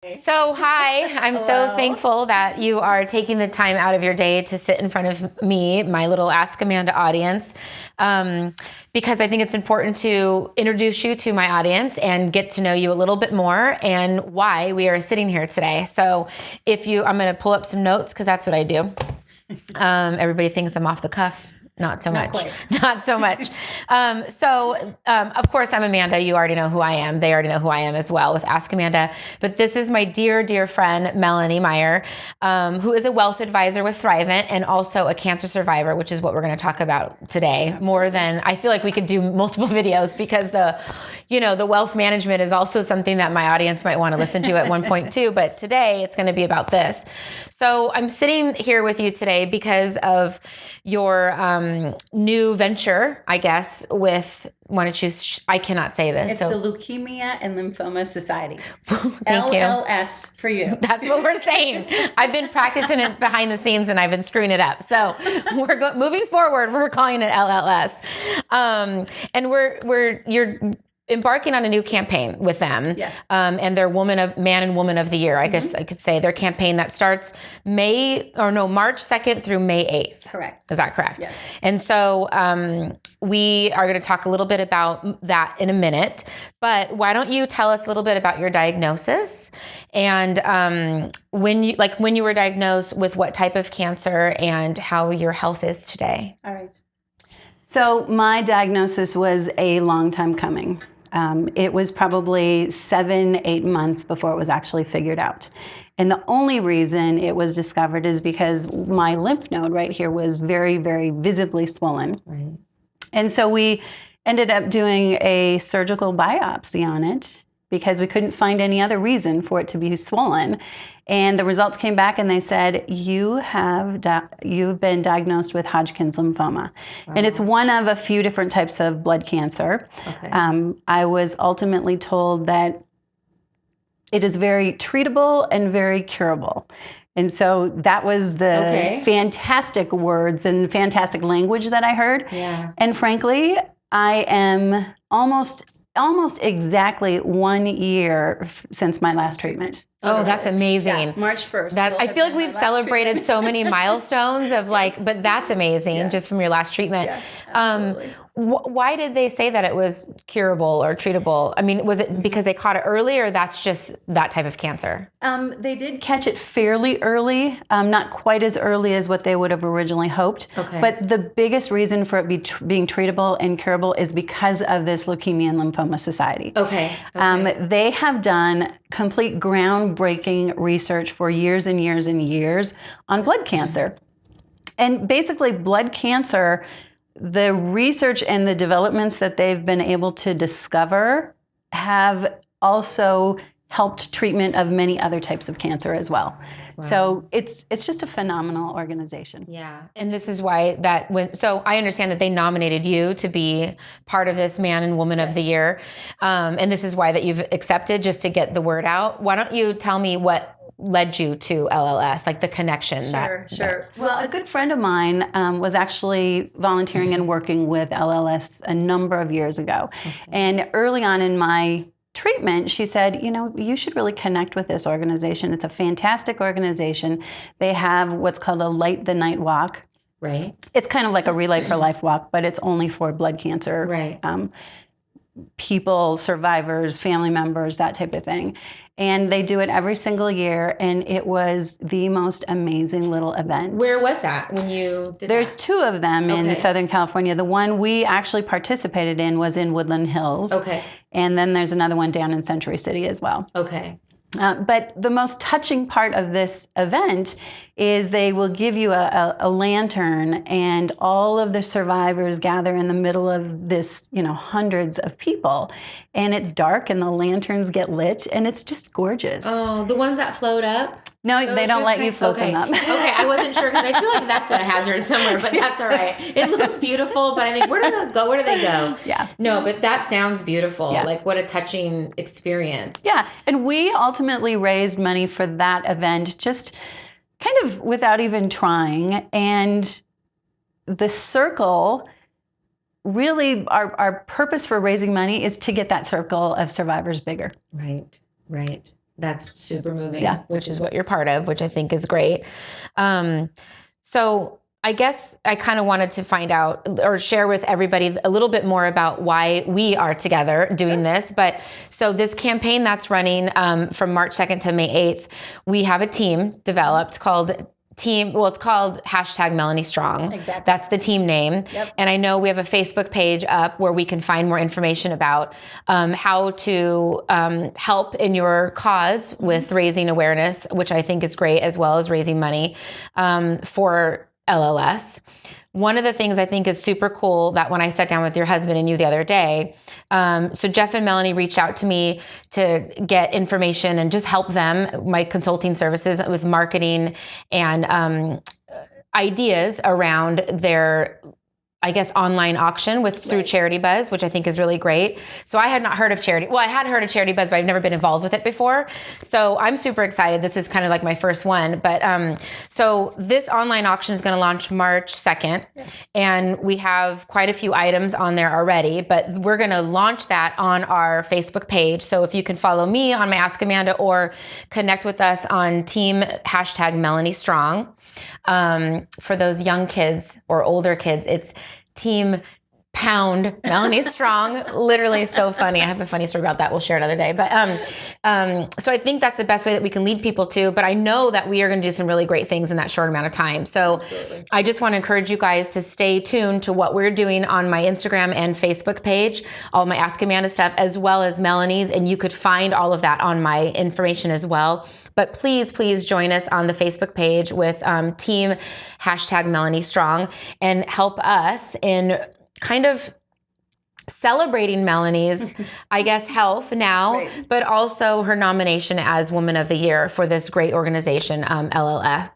So, hi, I'm so thankful that you are taking the time out of your day to sit in front of me, my little Ask Amanda audience, because I think it's important to introduce you to my audience and get to know you a little bit more and why we are sitting here today. So I'm going to pull up some notes because that's what I do. Everybody thinks I'm off the cuff. Not so much. Not so much. Of course, I'm Amanda. You already know who I am. They already know who I am as well with Ask Amanda. But this is my dear, dear friend, Melanie Meyer, who is a wealth advisor with Thrivent and also a cancer survivor, which is what we're going to talk about today. Absolutely. More than, I feel like we could do multiple videos because the wealth management is also something that my audience might want to listen to at one point too. But today it's going to be about this. So I'm sitting here with you today because of your new venture, I guess, with, want to choose, I cannot say this. It's the Leukemia and Lymphoma Society. Thank you. LLS for you. That's what we're saying. I've been practicing it behind the scenes and I've been screwing it up. So moving forward, we're calling it LLS. And you're embarking on a new campaign with them. Yes. And they're Man and Woman of the Year. I guess I could say their campaign that starts March 2nd through May 8th. Correct. Is that correct? Yes. And so we are going to talk a little bit about that in a minute, but why don't you tell us a little bit about your diagnosis and when you were diagnosed with what type of cancer and how your health is today? All right. So my diagnosis was a long time coming. It was probably 7-8 months before it was actually figured out. And the only reason it was discovered is because my lymph node right here was very, very visibly swollen. Right. And so we ended up doing a surgical biopsy on it because we couldn't find any other reason for it to be swollen. And the results came back and they said, you've been diagnosed with Hodgkin's lymphoma. Wow. And it's one of a few different types of blood cancer. Okay. I was ultimately told that it is very treatable and very curable. And so that was the fantastic words and fantastic language that I heard. Yeah. And frankly, I am almost exactly 1 year since my last treatment. Oh, that's amazing. Yeah, March 1st. I feel like we've celebrated so many milestones of but that's amazing just from your last treatment. Yes, absolutely. Why did they say that it was curable or treatable? I mean, was it because they caught it early or that's just that type of cancer? They did catch it fairly early, not quite as early as what they would have originally hoped. Okay. But the biggest reason for it being treatable and curable is because of this Leukemia and Lymphoma Society. Okay. They have done complete groundbreaking research for years and years and years on blood cancer. And basically blood cancer, the research and the developments that they've been able to discover have also helped treatment of many other types of cancer as well. Wow. So it's just a phenomenal organization. Yeah. And this is why so I understand that they nominated you to be part of this Man and Woman of the Year. And this is why that you've accepted just to get the word out. Why don't you tell me what led you to LLS, like the connection? Sure. Well, a good friend of mine was actually volunteering and working with LLS a number of years ago. Okay. And early on in my treatment, she said, you should really connect with this organization. It's a fantastic organization. They have what's called a Light the Night Walk. Right. It's kind of like a Relay for Life walk, but it's only for blood cancer. Right. People, survivors, family members, that type of thing. And they do it every single year, and it was the most amazing little event. Where was that when you did There's two of them in Southern California. The one we actually participated in was in Woodland Hills. Okay. And then there's another one down in Century City as well. Okay. But the most touching part of this event is they will give you a lantern, and all of the survivors gather in the middle of this, hundreds of people. And it's dark, and the lanterns get lit, and it's just gorgeous. Oh, the ones that float up? No, they don't let you float them up. Okay, I wasn't sure because I feel like that's a hazard somewhere, but that's all right. It looks beautiful, but I think, where do they go? Where do they go? Yeah. No, but that sounds beautiful. Yeah. Like, what a touching experience. Yeah, and we ultimately raised money for that event just kind of without even trying. And the circle, really, our purpose for raising money is to get that circle of survivors bigger. Right. That's super moving, Yeah. which is what you're part of, which I think is great. So I guess I kind of wanted to find out or share with everybody a little bit more about why we are together doing this. But so this campaign that's running from March 2nd to May 8th, we have a team developed called it's called #MelanieStrong. Exactly. That's the team name. Yep. And I know we have a Facebook page up where we can find more information about how to help in your cause with raising awareness, which I think is great, as well as raising money for LLS. One of the things I think is super cool that when I sat down with your husband and you the other day, so Jeff and Melanie reached out to me to get information and just help them, my consulting services with marketing and ideas around their, I guess, online auction through Charity Buzz, which I think is really great. So I had not heard of Charity. Well, I had heard of Charity Buzz, but I've never been involved with it before. So I'm super excited. This is kind of like my first one. But so this online auction is going to launch March 2nd. Yes. And we have quite a few items on there already, but we're going to launch that on our Facebook page. So if you can follow me on my Ask Amanda or connect with us on team #MelanieStrong. For those young kids or older kids, it's Team Pound Melanie Strong. Literally so funny. I have a funny story about that. We'll share another day. But so I think that's the best way that we can lead people to. But I know that we are going to do some really great things in that short amount of time. So absolutely. I just want to encourage you guys to stay tuned to what we're doing on my Instagram and Facebook page, all my Ask Amanda stuff, as well as Melanie's. And you could find all of that on my information as well. But please join us on the Facebook page with team #MelanieStrong and help us in kind of celebrating Melanie's, I guess, health now, right, but also her nomination as Woman of the Year for this great organization, LLS.